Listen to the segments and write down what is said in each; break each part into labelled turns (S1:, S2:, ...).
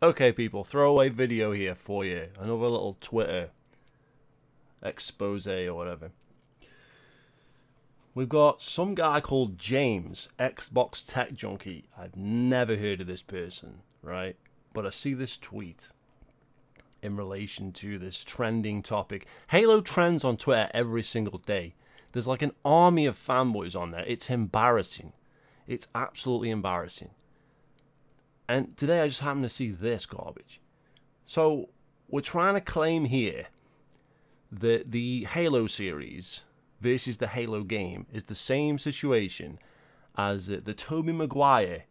S1: Okay, people, throwaway video here for you. Another little Twitter expose or whatever. We've got some guy called James, Xbox Tech Junkie. I've never heard of this person, right? But I see this tweet in relation to this trending topic. Halo trends on Twitter every single day. There's like an army of fanboys on there. It's embarrassing. It's absolutely embarrassing. And today I just happened to see this garbage. So we're trying to claim here that the Halo series versus the Halo game is the same situation as the Tobey Maguire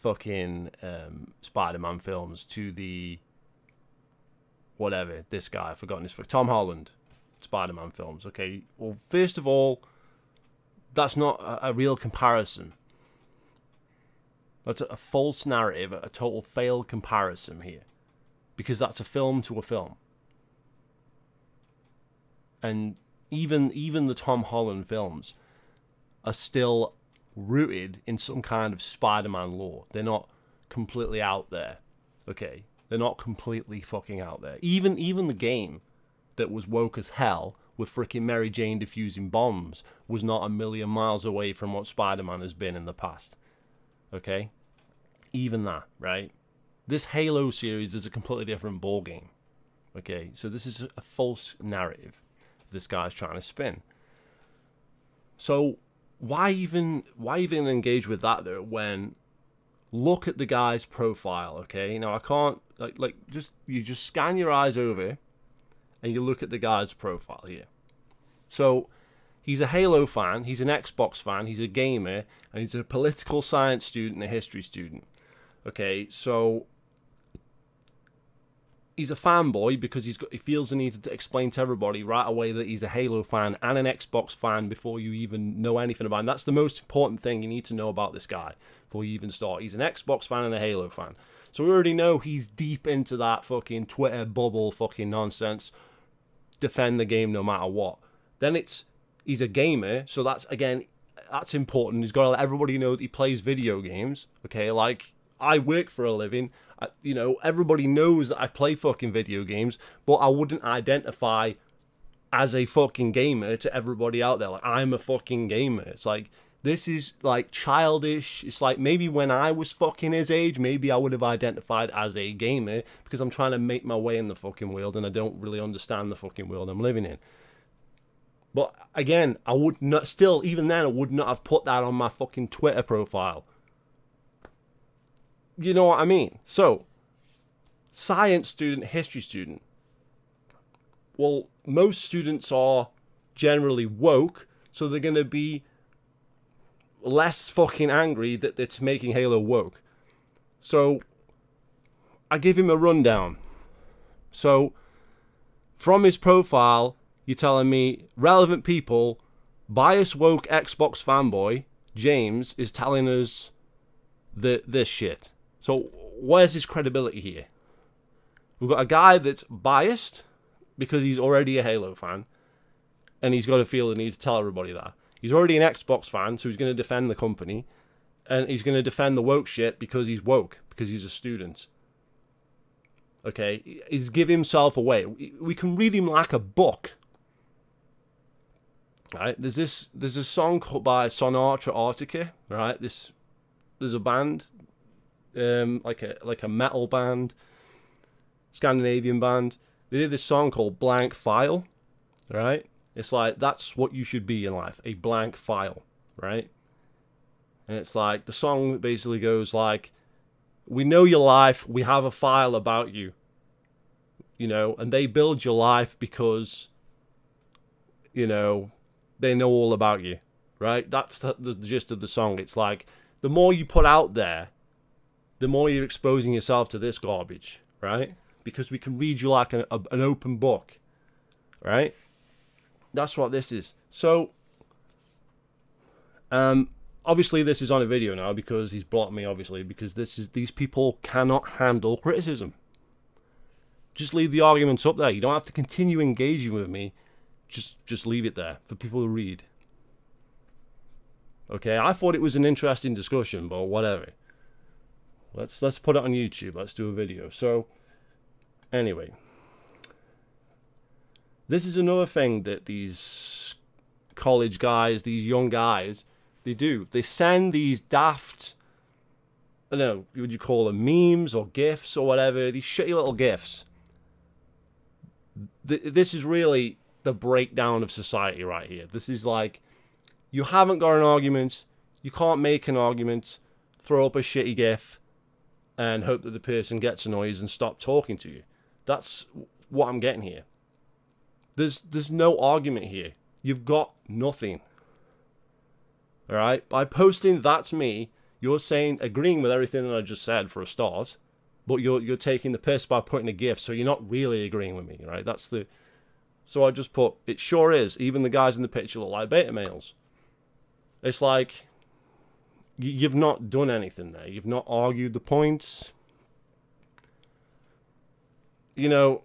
S1: fucking Spider-Man films to the whatever, this guy, I've forgotten his Tom Holland Spider-Man films. Okay, well, first of all, that's not a real comparison. That's a false narrative, a total failed comparison here. Because that's a film to a film. And even the Tom Holland films are still rooted in some kind of Spider-Man lore. They're not completely out there. Okay? They're not completely fucking out there. Even the game that was woke as hell with freaking Mary Jane diffusing bombs was not a million miles away from what Spider-Man has been in the past. Okay? Even that, right? This Halo series is a completely different ballgame. Okay? So this is a false narrative this guy's trying to spin. So why even engage with that though when look at the guy's profile, okay? Now I can't you just scan your eyes over and you look at the guy's profile here. So he's a Halo fan, he's an Xbox fan, he's a gamer, and he's a political science student and a history student. Okay, so he's a fanboy because he feels the need to explain to everybody right away that he's a Halo fan and an Xbox fan before you even know anything about him. That's the most important thing you need to know about this guy before you even start. He's an Xbox fan and a Halo fan. So we already know he's deep into that fucking Twitter bubble fucking nonsense. Defend the game no matter what. Then he's a gamer, so that's important. He's got to let everybody know that he plays video games. Okay, like I work for a living. You know, everybody knows that I play fucking video games, but I wouldn't identify as a fucking gamer to everybody out there. Like, I'm a fucking gamer. It's like, this is like childish. It's like maybe when I was fucking his age, maybe I would have identified as a gamer because I'm trying to make my way in the fucking world and I don't really understand the fucking world I'm living in. But again, I would not, still, even then, I would not have put that on my fucking Twitter profile. You know what I mean? So, science student, history student. Well, most students are generally woke, so they're going to be less fucking angry that it's making Halo woke. So, I give him a rundown. So, from his profile, you're telling me relevant people, biased woke Xbox fanboy, James, is telling us this shit. So, where's his credibility here? We've got a guy that's biased because he's already a Halo fan, and he's got to feel the need to tell everybody that. He's already an Xbox fan, so he's going to defend the company, and he's going to defend the woke shit because he's woke, because he's a student. Okay? He's giving himself away. We can read him like a book. Right? There's a song called by Sonata Arctica, right? There's a band, like a metal band, Scandinavian band. They did this song called Blank File, right? It's like, that's what you should be in life, a blank file, right? And it's like, the song basically goes like, we know your life, we have a file about you, you know, and they build your life because, you know, they know all about you, right? That's the gist of the song. It's like, the more you put out there, the more you're exposing yourself to this garbage, right? Because we can read you like an open book, right? That's what this is. So, obviously this is on a video now because he's blocked me, obviously, because these people cannot handle criticism. Just leave the arguments up there. You don't have to continue engaging with me. Just leave it there for people to read. Okay, I thought it was an interesting discussion, but whatever. Let's put it on YouTube. Let's do a video. So, anyway, this is another thing that these college guys, these young guys, they do. They send these daft, I don't know, what would you call them, memes or GIFs or whatever, these shitty little GIFs. This is really the breakdown of society right here. This is like, you haven't got an argument, you can't make an argument, throw up a shitty GIF and hope that the person gets annoyed and stop talking to you. That's what I'm getting here. There's no argument here. You've got nothing. Alright? By posting "that's me," you're saying, agreeing with everything that I just said for a start, but you're taking the piss by putting a GIF, so you're not really agreeing with me, right? That's the... So I just put, it sure is. Even the guys in the picture look like beta males. It's like, you've not done anything there. You've not argued the points. You know,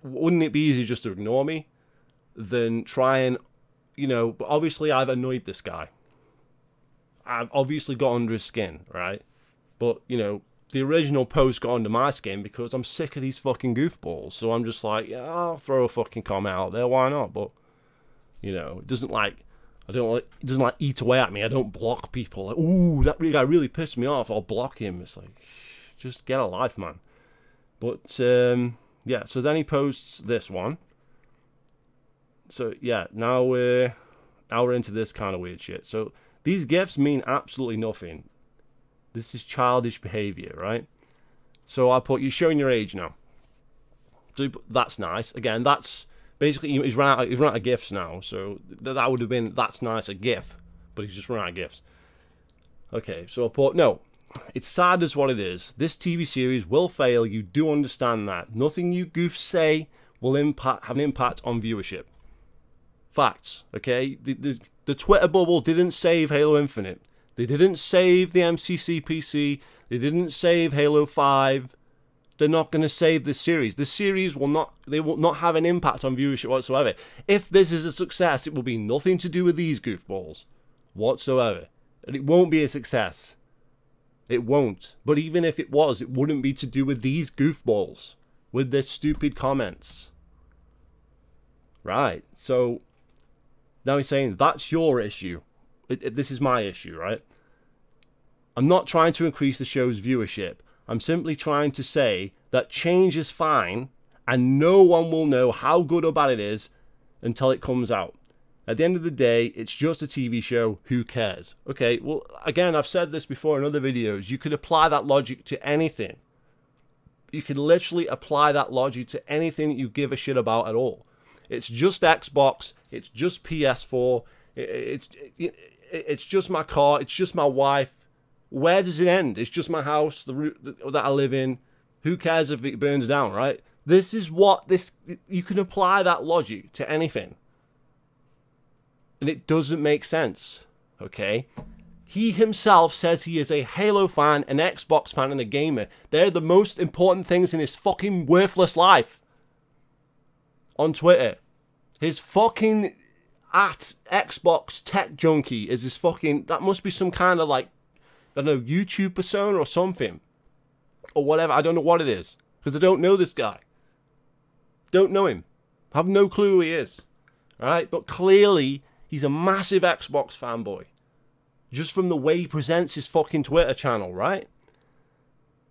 S1: wouldn't it be easier just to ignore me than try and, you know, but obviously I've annoyed this guy. I've obviously got under his skin, right? But, you know, the original post got under my skin because I'm sick of these fucking goofballs. So I'm just like, yeah, I'll throw a fucking comment out there. Why not? But, you know, it doesn't like, it doesn't like eat away at me. I don't block people. Like, ooh, that guy really pissed me off. I'll block him. It's like, just get a life, man. But, yeah, so then he posts this one. So, yeah, now we're into this kind of weird shit. So, these GIFs mean absolutely nothing. This is childish behavior, right? So I put, you're showing your age now. So that's nice. Again, that's basically, he's run out of GIFs now. So that would have been, that's nice, a GIF. But he's just run out of GIFs. Okay, so I put, no. It's sad as what it is. This TV series will fail. You do understand that. Nothing you goofs say will have an impact on viewership. Facts, okay? The Twitter bubble didn't save Halo Infinite. They didn't save the MCC PC. They didn't save Halo 5. They're not going to save this series. This series will not have an impact on viewership whatsoever. If this is a success, it will be nothing to do with these goofballs whatsoever. And it won't be a success. It won't. But even if it was, it wouldn't be to do with these goofballs with their stupid comments. Right. So now he's saying that's your issue. This is my issue, right? I'm not trying to increase the show's viewership. I'm simply trying to say that change is fine and no one will know how good or bad it is until it comes out. At the end of the day, it's just a TV show. Who cares? Okay, well, again, I've said this before in other videos. You could apply that logic to anything. You could literally apply that logic to anything that you give a shit about at all. It's just Xbox. It's just PS4. It's just my car. It's just my wife. Where does it end? It's just my house that I live in. Who cares if it burns down, right? This is what this... You can apply that logic to anything. And it doesn't make sense, okay? He himself says he is a Halo fan, an Xbox fan, and a gamer. They're the most important things in his fucking worthless life. On Twitter. His fucking at Xbox Tech Junkie is his fucking... That must be some kind of like, I don't know, YouTube persona or something. Or whatever. I don't know what it is. Because I don't know this guy. Don't know him. I have no clue who he is. Alright? But clearly, he's a massive Xbox fanboy. Just from the way he presents his fucking Twitter channel, right?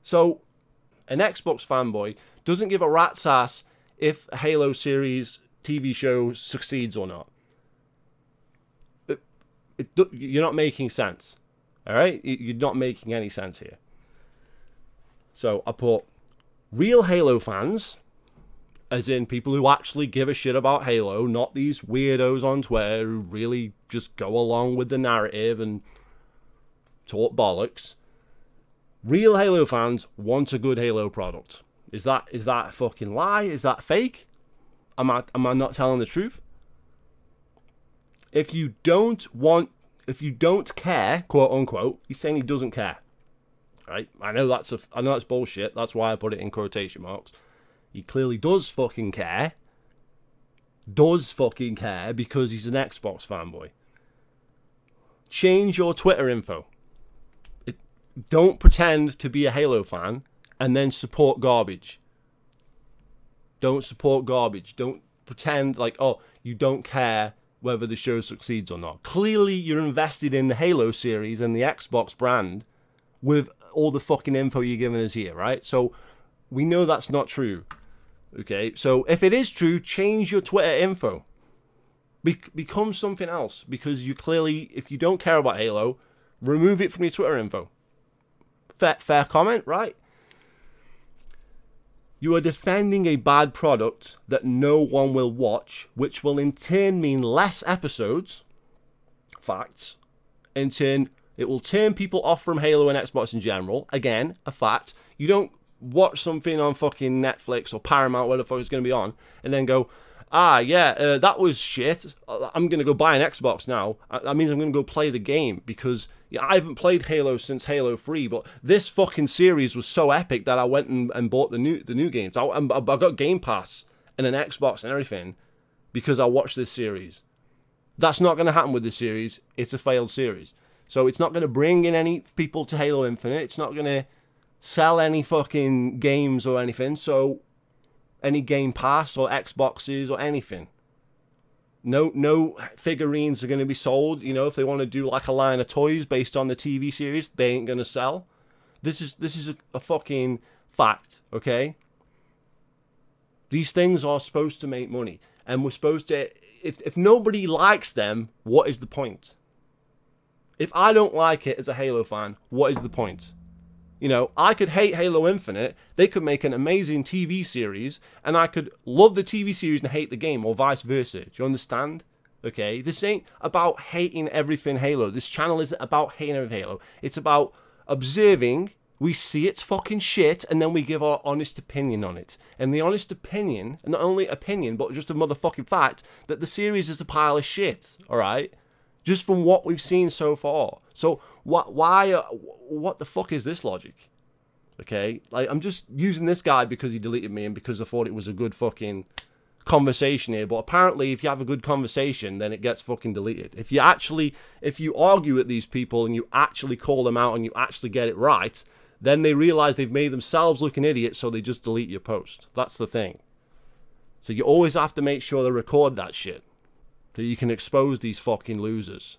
S1: So, an Xbox fanboy doesn't give a rat's ass if a Halo series TV show succeeds or not. You're not making sense. Alright? You're not making any sense here. So, I put real Halo fans, as in people who actually give a shit about Halo, not these weirdos on Twitter who really just go along with the narrative and talk bollocks. Real Halo fans want a good Halo product. Is that a fucking lie? Is that fake? Am I not telling the truth? If you don't care, quote unquote, he's saying he doesn't care. Right? I know that's bullshit. That's why I put it in quotation marks. He clearly does fucking care. Does fucking care because he's an Xbox fanboy. Change your Twitter info. don't pretend to be a Halo fan and then support garbage. Don't support garbage. Don't pretend like, oh, you don't care whether the show succeeds or not. Clearly, you're invested in the Halo series and the Xbox brand with all the fucking info you're giving us here, right? So we know that's not true. Okay, so if it is true, change your Twitter info. Become something else, because you clearly, if you don't care about Halo, remove it from your Twitter info. Fair comment, right? You are defending a bad product that no one will watch, which will in turn mean less episodes. Facts. In turn, it will turn people off from Halo and Xbox in general. Again, a fact. You don't watch something on fucking Netflix or Paramount, where the fuck it's going to be on, and then go, that was shit. I'm going to go buy an Xbox now. That means I'm going to go play the game, because I haven't played Halo since Halo 3, but this fucking series was so epic that I went and bought the new games. I got Game Pass and an Xbox and everything because I watched this series. That's not going to happen with this series. It's a failed series. So it's not going to bring in any people to Halo Infinite. It's not going to sell any fucking games or anything. So any Game Pass or Xboxes or anything. No figurines are going to be sold. You know, if they want to do like a line of toys based on the TV series, they ain't going to sell. This is a fucking fact, okay? These things are supposed to make money, and we're supposed to. If nobody likes them, what is the point? If I don't like it as a Halo fan, what is the point? You know, I could hate Halo Infinite, they could make an amazing TV series, and I could love the TV series and hate the game, or vice versa. Do you understand? Okay, this ain't about hating everything Halo. This channel isn't about hating everything Halo. It's about observing, we see it's fucking shit, and then we give our honest opinion on it. And the honest opinion, and not only opinion, but just a motherfucking fact, that the series is a pile of shit, alright? Just from what we've seen so far. So what the fuck is this logic? Okay, like, I'm just using this guy because he deleted me and because I thought it was a good fucking conversation here. But apparently, if you have a good conversation, then it gets fucking deleted. If you argue with these people and you actually call them out and you actually get it right, then they realize they've made themselves look an idiot, so they just delete your post. That's the thing. So you always have to make sure they record that shit, so you can expose these fucking losers.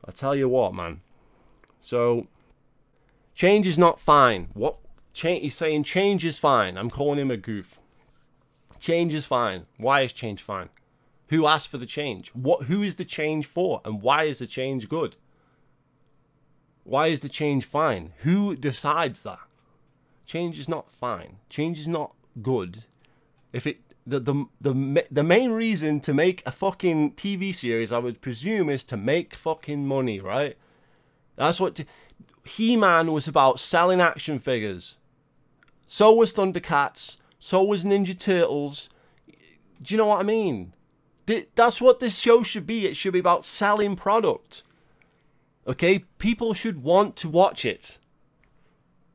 S1: I tell you what, man. So, change is not fine. What? He's saying change is fine. I'm calling him a goof. Change is fine. Why is change fine? Who asked for the change? Who is the change for? And why is the change good? Why is the change fine? Who decides that? Change is not fine. Change is not good. If it the main reason to make a fucking TV series, I would presume, is to make fucking money, right? That's what He-Man was about, selling action figures. So was Thundercats. So was Ninja Turtles. Do you know what I mean? That's what this show should be. It should be about selling product. Okay? People should want to watch it.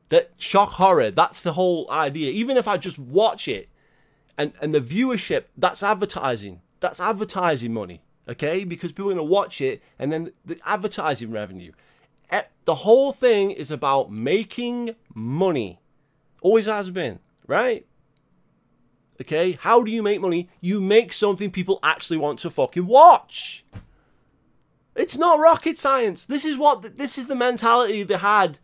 S1: That shock horror, that's the whole idea. Even if I just watch it, and the viewership, that's advertising. That's advertising money, okay? Because people are going to watch it, and then the advertising revenue. The whole thing is about making money. Always has been, right? Okay? How do you make money? You make something people actually want to fucking watch. It's not rocket science. This is the mentality they had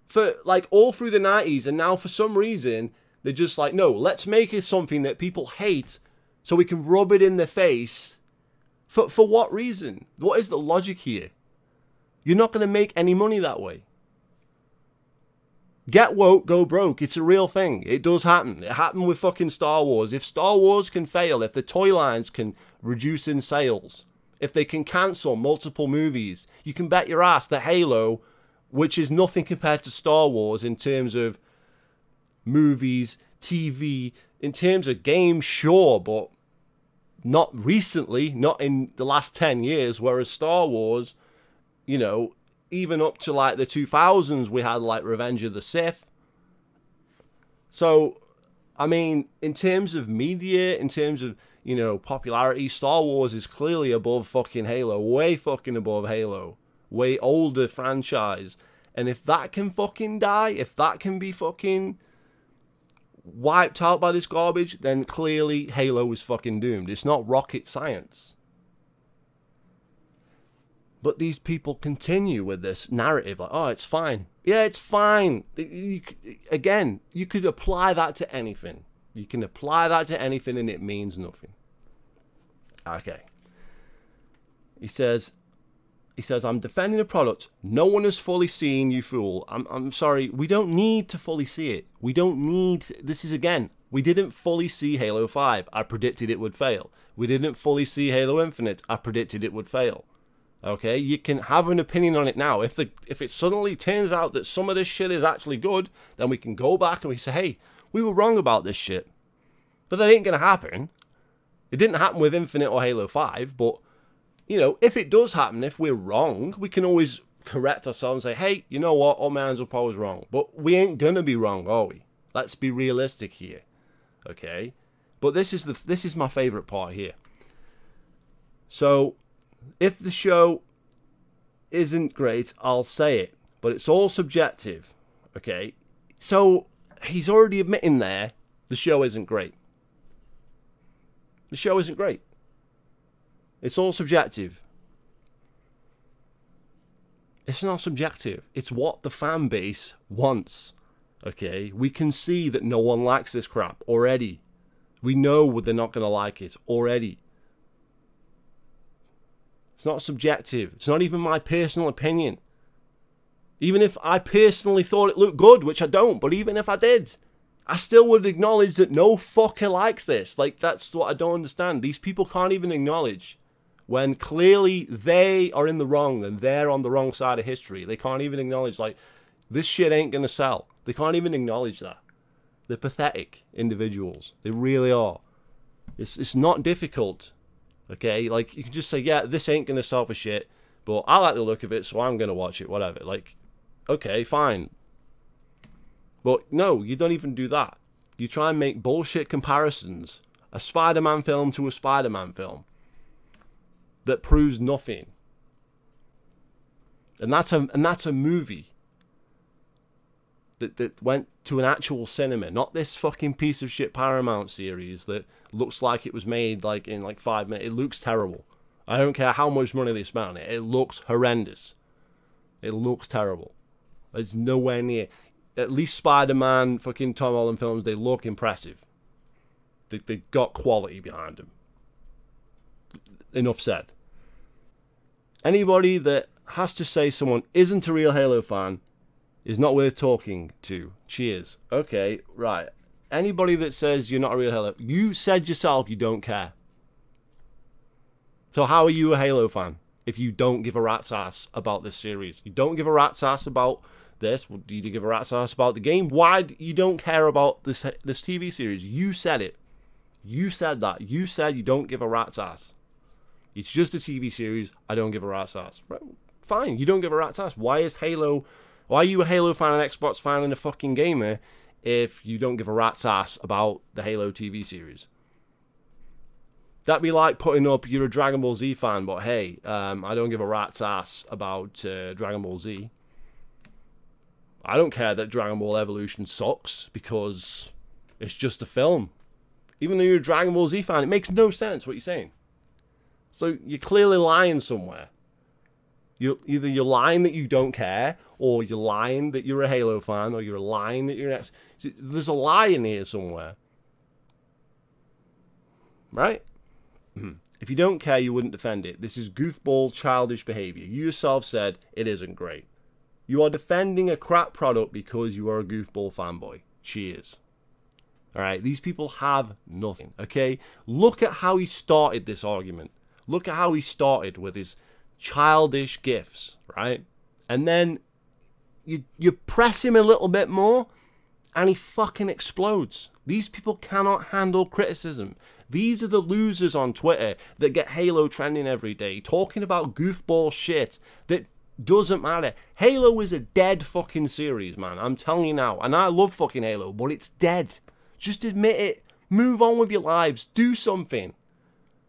S1: for, like, all through the 90s, and now for some reason they're just like, no, let's make it something that people hate so we can rub it in their face. For what reason? What is the logic here? You're not going to make any money that way. Get woke, go broke. It's a real thing. It does happen. It happened with fucking Star Wars. If Star Wars can fail, if the toy lines can reduce in sales, if they can cancel multiple movies, you can bet your ass that Halo, which is nothing compared to Star Wars in terms of movies, TV, in terms of games, sure, but not recently, not in the last 10 years, whereas Star Wars, you know, even up to like the 2000s, we had like Revenge of the Sith. So, I mean, in terms of media, in terms of, you know, popularity, Star Wars is clearly above fucking Halo, way fucking above Halo, way older franchise. And if that can fucking die, if that can be fucking wiped out by this garbage, then clearly Halo is fucking doomed. It's not rocket science. But these people continue with this narrative like, oh, it's fine. Yeah, it's fine. Again, you could apply that to anything. You can apply that to anything and it means nothing. Okay. He says, I'm defending a product no one has fully seen, you fool. I'm sorry, we don't need to fully see it. We don't need, this is again, we didn't fully see Halo 5. I predicted it would fail. We didn't fully see Halo Infinite. I predicted it would fail. Okay, you can have an opinion on it now. If it suddenly turns out that some of this shit is actually good, then we can go back and we say, hey, we were wrong about this shit. But that ain't going to happen. It didn't happen with Infinite or Halo 5, but, you know, if it does happen, if we're wrong, we can always correct ourselves and say, hey, you know what, all my hands up, I was wrong. But we ain't going to be wrong, are we? Let's be realistic here. Okay? But this is my favorite part here. So, if the show isn't great, I'll say it. But it's all subjective. Okay? So, he's already admitting there the show isn't great. The show isn't great. It's all subjective. It's not subjective. It's what the fan base wants. Okay? We can see that no one likes this crap already. We know they're not going to like it already. It's not subjective. It's not even my personal opinion. Even if I personally thought it looked good, which I don't, but even if I did, I still would acknowledge that no fucker likes this. Like, that's what I don't understand. These people can't even acknowledge when clearly they are in the wrong and they're on the wrong side of history. They can't even acknowledge, like, this shit ain't gonna sell. They can't even acknowledge that. They're pathetic individuals. They really are. It's not difficult. Okay, like, you can just say, yeah, this ain't gonna sell for shit, but I like the look of it, so I'm gonna watch it, whatever. Like, okay, fine. But no, you don't even do that. You try and make bullshit comparisons. A Spider-Man film to a Spider-Man film that proves nothing. And that's a movie that went to an actual cinema, not this fucking piece of shit Paramount series that looks like it was made like in like 5 minutes. It looks terrible. I don't care how much money they spent on it. It looks horrendous. It looks terrible. It's nowhere near. At least Spider-Man, fucking Tom Holland films, they look impressive. They got quality behind them. Enough said. Anybody that has to say someone isn't a real Halo fan is not worth talking to. Cheers. Okay, right. Anybody that says you're not a real Halo, you said yourself you don't care. So how are you a Halo fan if you don't give a rat's ass about this series? You don't give a rat's ass about this. Do you give a rat's ass about the game? Why you don't care about this TV series? You said it. You said that. You said you don't give a rat's ass. It's just a TV series. I don't give a rat's ass. Right. Fine. You don't give a rat's ass. Why are you a Halo fan, an Xbox fan, and a fucking gamer if you don't give a rat's ass about the Halo TV series? That'd be like putting up you're a Dragon Ball Z fan, but hey, I don't give a rat's ass about Dragon Ball Z. I don't care that Dragon Ball Evolution sucks because it's just a film. Even though you're a Dragon Ball Z fan, it makes no sense what you're saying. So you're clearly lying somewhere. Either you're lying that you don't care, or you're lying that you're a Halo fan, or you're lying that you're an X. There's a lie in here somewhere. Right? If you don't care, you wouldn't defend it. This is goofball, childish behavior. You yourself said it isn't great. You are defending a crap product because you are a goofball fanboy. Cheers. Alright, these people have nothing, okay? Look at how he started this argument. Look at how he started with his childish gifts, right? And then you press him a little bit more and he fucking explodes. These people cannot handle criticism. These are the losers on Twitter that get Halo trending every day, talking about goofball shit that doesn't matter. Halo is a dead fucking series, man. I'm telling you now. And I love fucking Halo, but it's dead. Just admit it. Move on with your lives. Do something.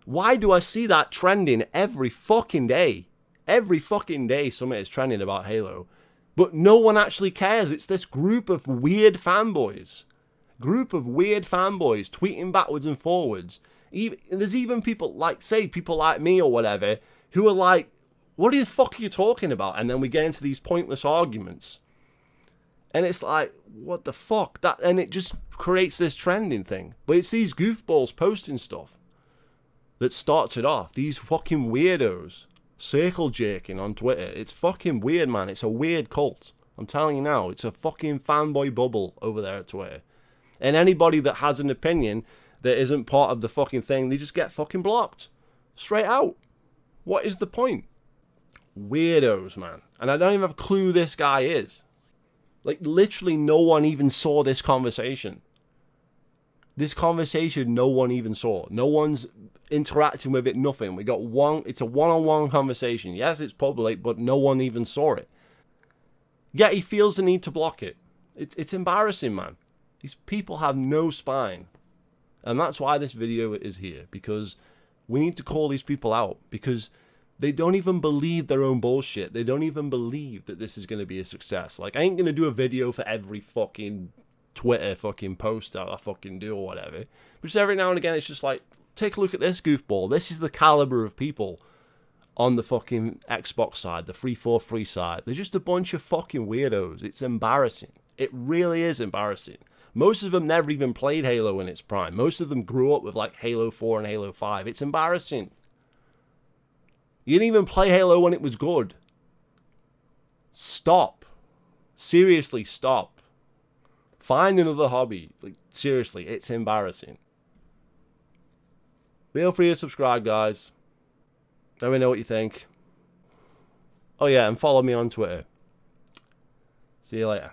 S1: Why do I see that trending every fucking day? Every fucking day something is trending about Halo. But no one actually cares. It's this group of weird fanboys. Group of weird fanboys tweeting backwards and forwards. There's even people like, say, people like me or whatever, who are like, what the fuck are you talking about? And then we get into these pointless arguments. And it's like, what the fuck? And it just creates this trending thing. But it's these goofballs posting stuff that starts it off. These fucking weirdos circle jerking on Twitter. It's fucking weird, man. It's a weird cult. I'm telling you now, it's a fucking fanboy bubble over there at Twitter. And anybody that has an opinion that isn't part of the fucking thing, they just get fucking blocked. Straight out. What is the point? Weirdos, man. And I don't even have a clue who this guy is. Like, literally no one even saw this conversation. This conversation no one even saw. No one's interacting with it, nothing. We got it's a one-on-one conversation. Yes, it's public, but no one even saw it. Yet he feels the need to block it. It's embarrassing, man. These people have no spine. And that's why this video is here. Because we need to call these people out. Because they don't even believe their own bullshit. They don't even believe that this is going to be a success. Like, I ain't going to do a video for every fucking Twitter fucking post that I fucking do or whatever. But just every now and again, it's just like, take a look at this goofball. This is the caliber of people on the fucking Xbox side, the 343 side. They're just a bunch of fucking weirdos. It's embarrassing. It really is embarrassing. Most of them never even played Halo in its prime. Most of them grew up with like Halo 4 and Halo 5. It's embarrassing. You didn't even play Halo when it was good. Stop. Seriously, stop. Find another hobby. Like, seriously, it's embarrassing. Feel free to subscribe, guys. Let me know what you think. Oh yeah, and follow me on Twitter. See you later.